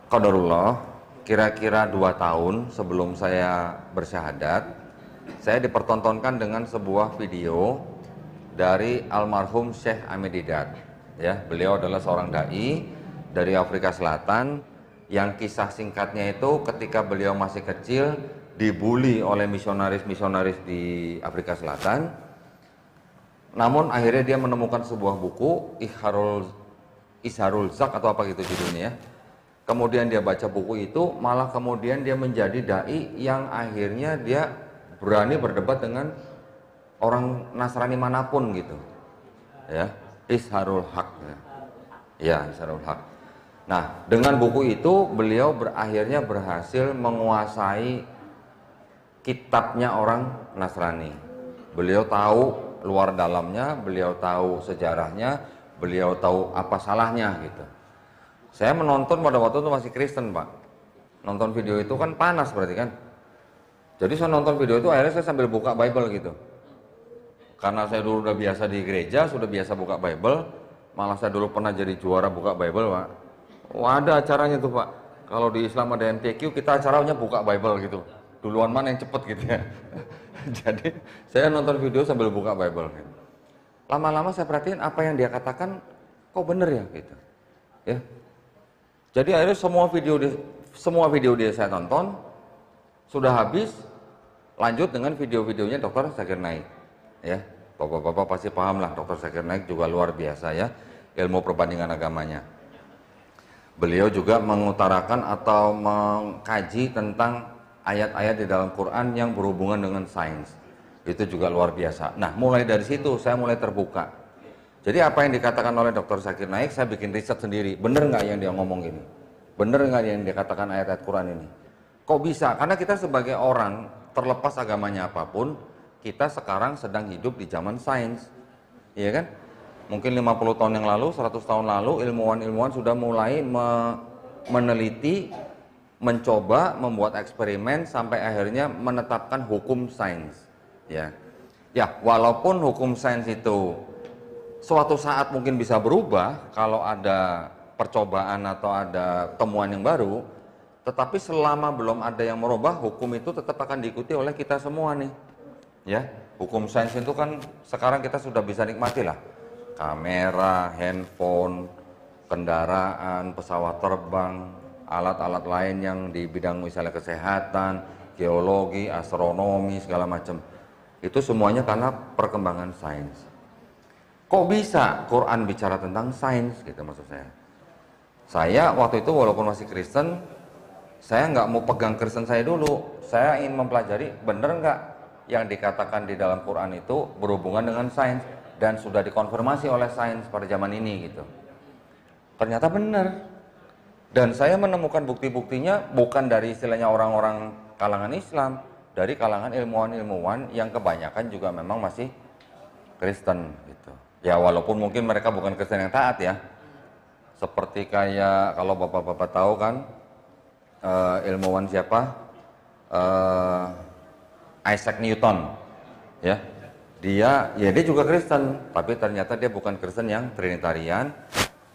Qadarullah, kira-kira 2 tahun sebelum saya bersyahadat, saya dipertontonkan dengan sebuah video dari almarhum Syekh Ahmed Didat. Ya, beliau adalah seorang dai dari Afrika Selatan yang kisah singkatnya itu ketika beliau masih kecil dibully oleh misionaris-misionaris di Afrika Selatan. Namun akhirnya dia menemukan sebuah buku Isharul Zak atau apa gitu judulnya ya. Kemudian dia baca buku itu, malah kemudian dia menjadi dai yang akhirnya dia berani berdebat dengan orang Nasrani manapun gitu. Ya, Isharul Haq. Ya, Isharul Haq. Nah, dengan buku itu beliau akhirnya berhasil menguasai kitabnya orang Nasrani. Beliau tahu luar dalamnya, beliau tahu sejarahnya, beliau tahu apa salahnya gitu. Saya menonton pada waktu itu masih Kristen, Pak. Nonton video itu kan panas berarti kan. Jadi saya nonton video itu akhirnya saya sambil buka Bible gitu. Karena saya dulu udah biasa di gereja, sudah biasa buka Bible. Malah saya dulu pernah jadi juara buka Bible, Pak. Wah, ada acaranya tuh, Pak. Kalau di Islam ada MTQ, kita acaranya buka Bible gitu. Duluan mana yang cepet gitu ya. Jadi saya nonton video sambil buka Bible. Lama-lama saya perhatiin apa yang dia katakan, kok bener ya gitu. Ya. Jadi akhirnya semua video dia saya tonton, sudah habis, lanjut dengan video-videonya Dr. Zakir Naik. Ya, bapak-bapak pasti paham lah, Dr. Zakir Naik juga luar biasa ya, ilmu perbandingan agamanya. Beliau juga mengutarakan atau mengkaji tentang ayat-ayat di dalam Quran yang berhubungan dengan sains. Itu juga luar biasa. Nah, mulai dari situ saya mulai terbuka. Jadi apa yang dikatakan oleh Dr. Zakir Naik, saya bikin riset sendiri. Bener nggak yang dia ngomong ini? Bener nggak yang dia katakan ayat-ayat Quran ini? Kok bisa? Karena kita sebagai orang, terlepas agamanya apapun, kita sekarang sedang hidup di zaman sains. Iya kan? Mungkin 50 tahun yang lalu, 100 tahun lalu, ilmuwan-ilmuwan sudah mulai meneliti, mencoba, membuat eksperimen, sampai akhirnya menetapkan hukum sains. Ya, walaupun hukum sains itu suatu saat mungkin bisa berubah kalau ada percobaan atau ada temuan yang baru, tetapi selama belum ada yang merubah, hukum itu tetap akan diikuti oleh kita semua nih. Ya, hukum sains itu kan sekarang kita sudah bisa nikmati lah. Kamera, handphone, kendaraan, pesawat terbang, alat-alat lain yang di bidang misalnya kesehatan, geologi, astronomi, segala macam. Itu semuanya karena perkembangan sains. Kok bisa Quran bicara tentang sains gitu maksud saya. Saya waktu itu walaupun masih Kristen, saya nggak mau pegang Kristen saya dulu. Saya ingin mempelajari bener nggak yang dikatakan di dalam Quran itu berhubungan dengan sains dan sudah dikonfirmasi oleh sains pada zaman ini gitu. Ternyata benar. Dan saya menemukan bukti-buktinya bukan dari istilahnya orang-orang kalangan Islam, dari kalangan ilmuwan-ilmuwan yang kebanyakan juga memang masih Kristen gitu. Ya walaupun mungkin mereka bukan Kristen yang taat ya. Seperti kayak kalau bapak-bapak tahu kan ilmuwan siapa? Isaac Newton. Ya. Dia juga Kristen, tapi ternyata dia bukan Kristen yang Trinitarian.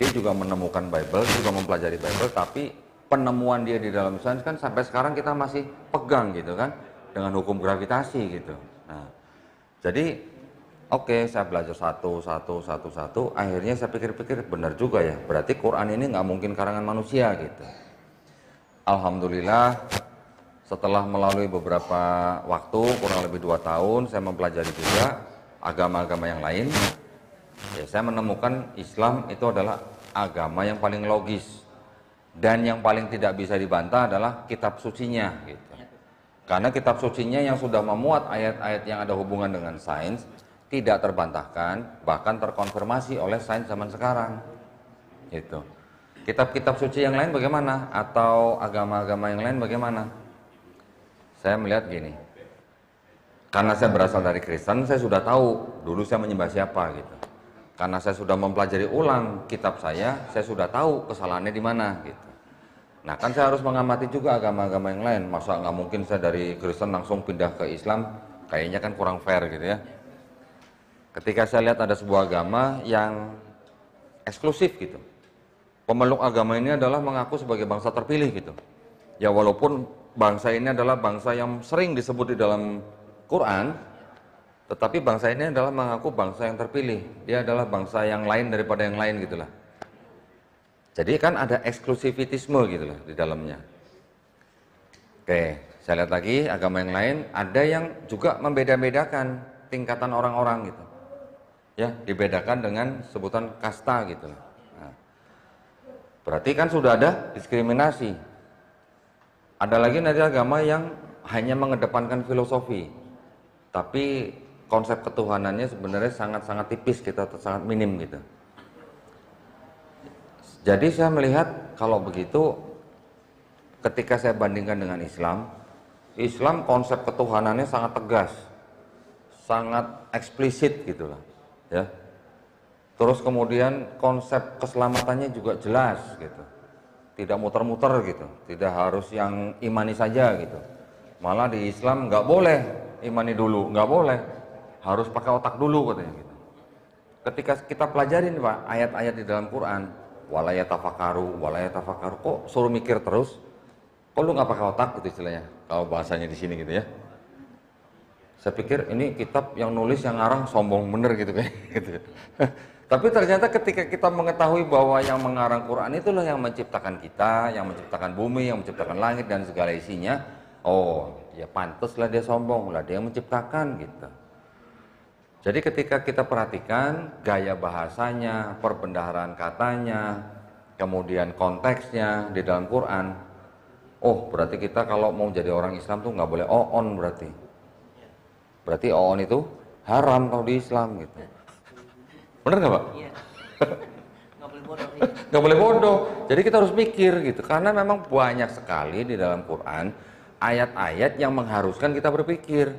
Dia juga menemukan Bible, juga mempelajari Bible, tapi penemuan dia di dalam sains kan sampai sekarang kita masih pegang gitu kan dengan hukum gravitasi gitu. Nah, jadi oke, saya belajar satu, akhirnya saya pikir-pikir benar juga ya, berarti Quran ini nggak mungkin karangan manusia gitu. Alhamdulillah, setelah melalui beberapa waktu, kurang lebih 2 tahun, saya mempelajari juga agama-agama yang lain. Ya, saya menemukan Islam itu adalah agama yang paling logis. Dan yang paling tidak bisa dibantah adalah kitab sucinya gitu. Karena kitab sucinya yang sudah memuat ayat-ayat yang ada hubungan dengan sains, tidak terbantahkan, bahkan terkonfirmasi oleh sains zaman sekarang. Itu. Kitab-kitab suci yang lain bagaimana? Atau agama-agama yang lain bagaimana? Saya melihat gini. Karena saya berasal dari Kristen, saya sudah tahu dulu saya menyembah siapa gitu. Karena saya sudah mempelajari ulang kitab saya sudah tahu kesalahannya di mana gitu. Nah, kan saya harus mengamati juga agama-agama yang lain. Masa nggak mungkin saya dari Kristen langsung pindah ke Islam? Kayaknya kan kurang fair gitu ya. Ketika saya lihat ada sebuah agama yang eksklusif gitu, pemeluk agama ini adalah mengaku sebagai bangsa terpilih gitu. Ya walaupun bangsa ini adalah bangsa yang sering disebut di dalam Quran, tetapi bangsa ini adalah mengaku bangsa yang terpilih. Dia adalah bangsa yang lain daripada yang lain gitulah. Jadi kan ada eksklusivitisme gitulah di dalamnya. Oke, saya lihat lagi agama yang lain ada yang juga membeda-bedakan tingkatan orang-orang gitu. Ya, dibedakan dengan sebutan kasta gitu. Nah, berarti kan sudah ada diskriminasi. Ada lagi nanti agama yang hanya mengedepankan filosofi, tapi konsep ketuhanannya sebenarnya sangat-sangat tipis gitu, atau sangat minim gitu. Jadi saya melihat kalau begitu, ketika saya bandingkan dengan Islam, Islam konsep ketuhanannya sangat tegas, sangat eksplisit gitulah, ya. Terus kemudian konsep keselamatannya juga jelas gitu, tidak muter-muter gitu, tidak harus yang imani saja gitu. Malah di Islam nggak boleh imani dulu, nggak boleh, harus pakai otak dulu katanya gitu. Ketika kita pelajarin Pak ayat-ayat di dalam Quran, walayatafakaru, kok suruh mikir terus, kok lu nggak pakai otak gitu istilahnya, kalau bahasanya di sini gitu ya. Saya pikir ini kitab yang nulis yang ngarang sombong bener gitu kayak gitu. Tapi ternyata ketika kita mengetahui bahwa yang mengarang Quran itulah yang menciptakan kita, yang menciptakan bumi, yang menciptakan langit dan segala isinya, oh ya pantaslah dia sombong, lah dia yang menciptakan gitu. Jadi ketika kita perhatikan gaya bahasanya, perbendaharaan katanya, kemudian konteksnya di dalam Quran, oh berarti kita kalau mau jadi orang Islam tuh nggak boleh on berarti. Berarti on itu haram kalau di Islam gitu. Bener nggak Pak? Iya. Nggak boleh bodoh. Iya. Nggak boleh bodoh. Jadi kita harus mikir gitu, karena memang banyak sekali di dalam Quran ayat-ayat yang mengharuskan kita berpikir.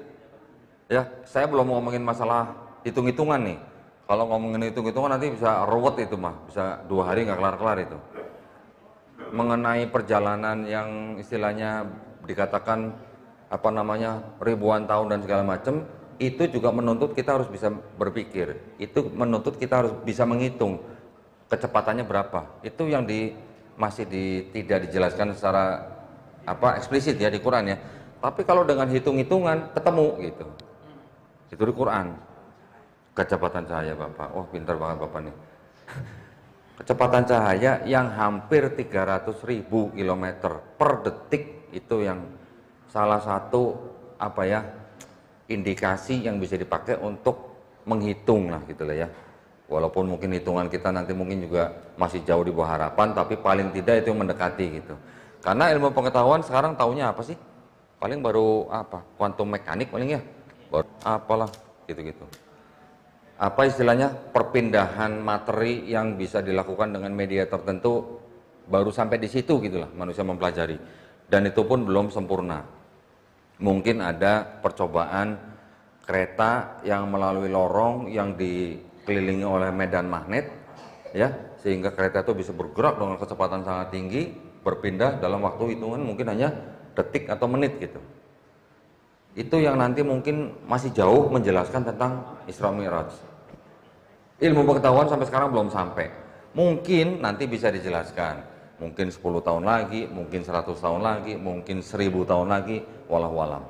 Ya, saya belum ngomongin masalah hitung-hitungan nih. Kalau ngomongin hitung-hitungan nanti bisa ruwet itu mah, bisa 2 hari nggak kelar-kelar itu. Mengenai perjalanan yang istilahnya dikatakan apa namanya ribuan tahun dan segala macam, itu juga menuntut kita harus bisa berpikir. Itu menuntut kita harus bisa menghitung kecepatannya berapa. Itu yang tidak dijelaskan secara eksplisit ya di Quran ya. Tapi kalau dengan hitung-hitungan ketemu gitu. Itu di Quran. Kecepatan cahaya Bapak. Oh, pintar banget Bapak nih. Kecepatan cahaya yang hampir 300.000 km per detik, itu yang salah satu indikasi yang bisa dipakai untuk menghitung lah gitu lah ya. Walaupun mungkin hitungan kita nanti mungkin juga masih jauh di bawah harapan, tapi paling tidak itu yang mendekati gitu. Karena ilmu pengetahuan sekarang taunya apa sih? Paling baru kuantum mekanik paling ya. Baru apalah gitu-gitu. Apa istilahnya, perpindahan materi yang bisa dilakukan dengan media tertentu, baru sampai di situ gitulah manusia mempelajari. Dan itu pun belum sempurna. Mungkin ada percobaan kereta yang melalui lorong yang dikelilingi oleh medan magnet, ya, sehingga kereta itu bisa bergerak dengan kecepatan sangat tinggi, berpindah dalam waktu hitungan mungkin hanya detik atau menit gitu. Itu yang nanti mungkin masih jauh menjelaskan tentang Isra Mi'raj. Ilmu pengetahuan sampai sekarang belum sampai. Mungkin nanti bisa dijelaskan. Mungkin 10 tahun lagi, mungkin 100 tahun lagi, mungkin 1000 tahun lagi, wallahu alam.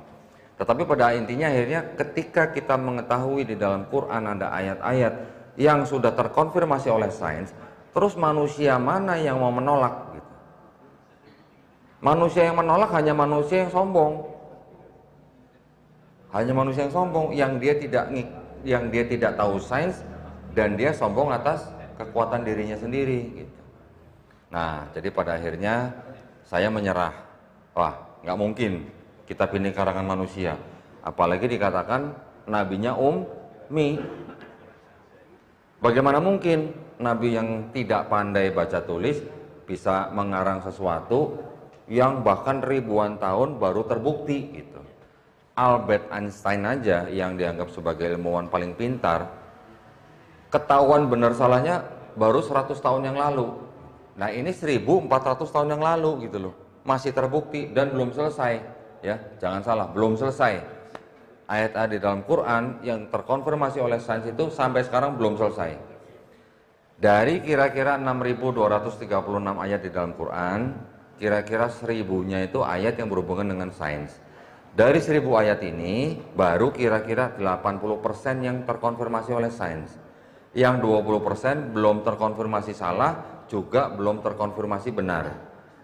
Tetapi pada intinya akhirnya ketika kita mengetahui di dalam Quran ada ayat-ayat yang sudah terkonfirmasi oleh sains, terus manusia mana yang mau menolak gitu. Manusia yang menolak hanya manusia yang sombong. Hanya manusia yang sombong, yang dia tidak tahu sains dan dia sombong atas kekuatan dirinya sendiri gitu. Nah, jadi pada akhirnya saya menyerah. Wah, nggak mungkin kita pilih karangan manusia. Apalagi dikatakan nabinya ummi. Bagaimana mungkin nabi yang tidak pandai baca tulis bisa mengarang sesuatu yang bahkan ribuan tahun baru terbukti gitu. Albert Einstein aja yang dianggap sebagai ilmuwan paling pintar, ketahuan benar salahnya baru 100 tahun yang lalu. Nah ini 1400 tahun yang lalu gitu loh, masih terbukti dan belum selesai ya, jangan salah, belum selesai. Ayat-ayat di dalam Quran yang terkonfirmasi oleh sains itu sampai sekarang belum selesai. Dari kira-kira 6.236 ayat di dalam Quran, kira-kira 1000-nya itu ayat yang berhubungan dengan sains. Dari 1000 ayat ini, baru kira-kira 80% yang terkonfirmasi oleh sains. Yang 20% belum terkonfirmasi salah, juga belum terkonfirmasi benar.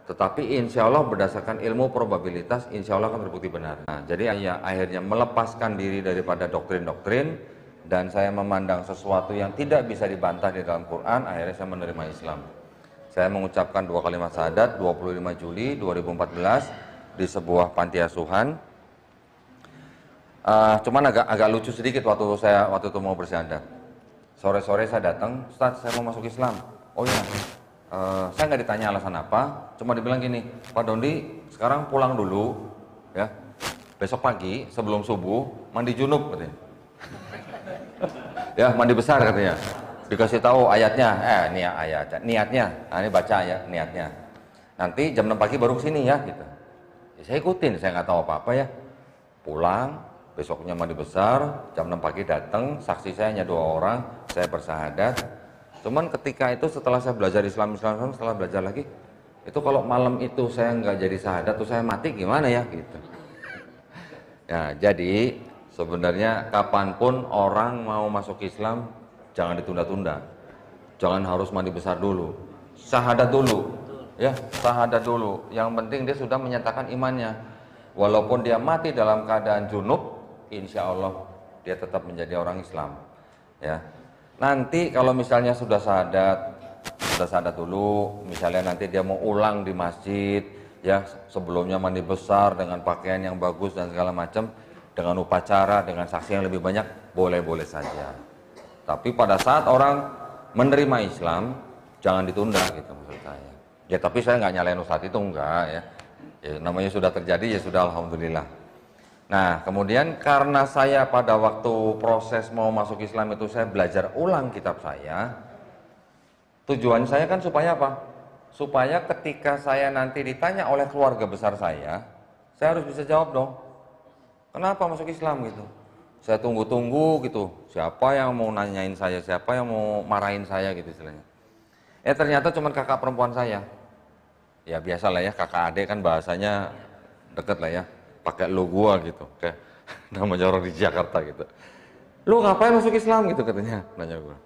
Tetapi insya Allah berdasarkan ilmu probabilitas, insya Allah akan terbukti benar. Nah, jadi ya akhirnya melepaskan diri daripada doktrin-doktrin, dan saya memandang sesuatu yang tidak bisa dibantah di dalam Quran, akhirnya saya menerima Islam. Saya mengucapkan 2 kalimat syahadat 25 Juli 2014 di sebuah panti asuhan. Cuman agak lucu sedikit waktu itu mau bersyahadat. Sore-sore saya datang, Ustaz, saya mau masuk Islam. Oh iya, saya nggak ditanya alasan apa, cuma dibilang gini, Pak Dondi sekarang pulang dulu, ya. Besok pagi sebelum subuh mandi junub katanya. Ya, mandi besar katanya. Dikasih tahu ayatnya, niatnya. Nah, ini baca ya niatnya. Nanti jam 6 pagi baru kesini ya, gitu. Ya, saya ikutin, saya nggak tahu apa-apa ya. Pulang, besoknya mandi besar, jam 6 pagi datang, saksi saya hanya 2 orang, saya bersyahadat. Cuman ketika itu setelah saya belajar Islam, setelah belajar lagi, itu kalau malam itu saya nggak jadi syahadat, tuh saya mati gimana ya, gitu. Ya, jadi sebenarnya kapanpun orang mau masuk Islam, jangan ditunda-tunda. Jangan harus mandi besar dulu. Syahadat dulu. Ya, syahadat dulu. Yang penting dia sudah menyatakan imannya. Walaupun dia mati dalam keadaan junub, insya Allah dia tetap menjadi orang Islam. Ya. Nanti kalau misalnya sudah syahadat dulu, misalnya nanti dia mau ulang di masjid, ya sebelumnya mandi besar dengan pakaian yang bagus dan segala macam, dengan upacara, dengan saksi yang lebih banyak, boleh-boleh saja. Tapi pada saat orang menerima Islam, jangan ditunda gitu maksud saya. Ya tapi saya nggak nyalain Ustadz itu, enggak ya. Ya namanya sudah terjadi, ya sudah, alhamdulillah. Nah kemudian karena saya pada waktu proses mau masuk Islam itu saya belajar ulang kitab saya. Tujuan saya kan supaya apa? Supaya ketika saya nanti ditanya oleh keluarga besar saya harus bisa jawab dong. Kenapa masuk Islam gitu? Saya tunggu-tunggu gitu. Siapa yang mau nanyain saya, siapa yang mau marahin saya gitu istilahnya. Ternyata cuma kakak perempuan saya. Ya biasalah ya, kakak adik kan bahasanya deket lah ya. Pakai lu gua gitu. Kayak namanya orang di Jakarta gitu. Lu ngapain masuk Islam gitu katanya, nanya gua.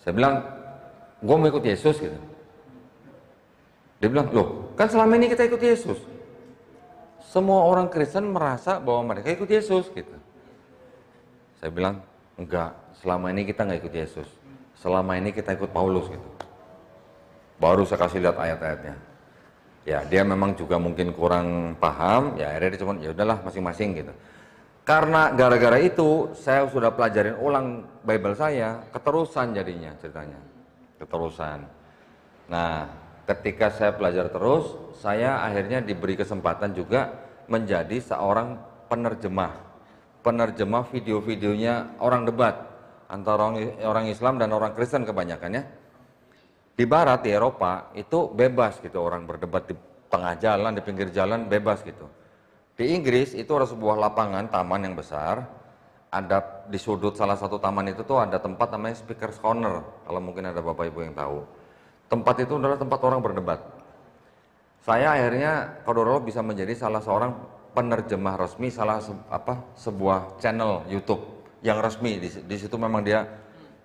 Saya bilang, gua mau ikut Yesus gitu. Dia bilang, loh kan selama ini kita ikut Yesus. Semua orang Kristen merasa bahwa mereka ikut Yesus gitu. Saya bilang, enggak, selama ini kita nggak ikut Yesus. Selama ini kita ikut Paulus gitu. Baru saya kasih lihat ayat-ayatnya. Ya, dia memang juga mungkin kurang paham, ya akhirnya dia cuma ya udahlah masing-masing gitu. Karena gara-gara itu saya sudah pelajarin ulang Bible saya, keterusan jadinya ceritanya. Keterusan. Nah, ketika saya belajar terus, saya akhirnya diberi kesempatan juga menjadi seorang penerjemah video-videonya orang debat antara orang Islam dan orang Kristen kebanyakannya. Di Barat, di Eropa itu bebas gitu, orang berdebat di tengah jalan, di pinggir jalan bebas gitu. Di Inggris itu ada sebuah lapangan taman yang besar, ada di sudut salah satu taman itu tuh ada tempat namanya Speaker's Corner, kalau mungkin ada bapak ibu yang tahu. Tempat itu adalah tempat orang berdebat. Saya akhirnya kodoro bisa menjadi salah seorang penerjemah resmi sebuah channel YouTube yang resmi. Di situ memang dia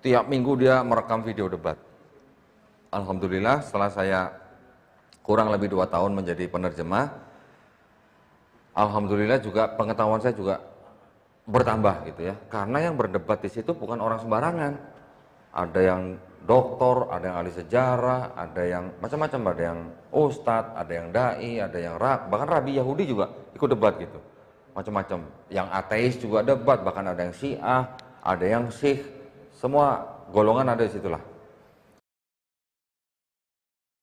tiap minggu dia merekam video debat. Alhamdulillah setelah saya kurang lebih 2 tahun menjadi penerjemah, alhamdulillah juga pengetahuan saya juga bertambah gitu ya. Karena yang berdebat di situ bukan orang sembarangan. Ada yang doktor, ada yang ahli sejarah, ada yang macam-macam, ada yang ustadz, ada yang dai, ada yang bahkan rabi Yahudi juga ikut debat gitu. Macam-macam. Yang ateis juga debat, bahkan ada yang Syiah, ada yang Sikh, semua golongan ada di situlah.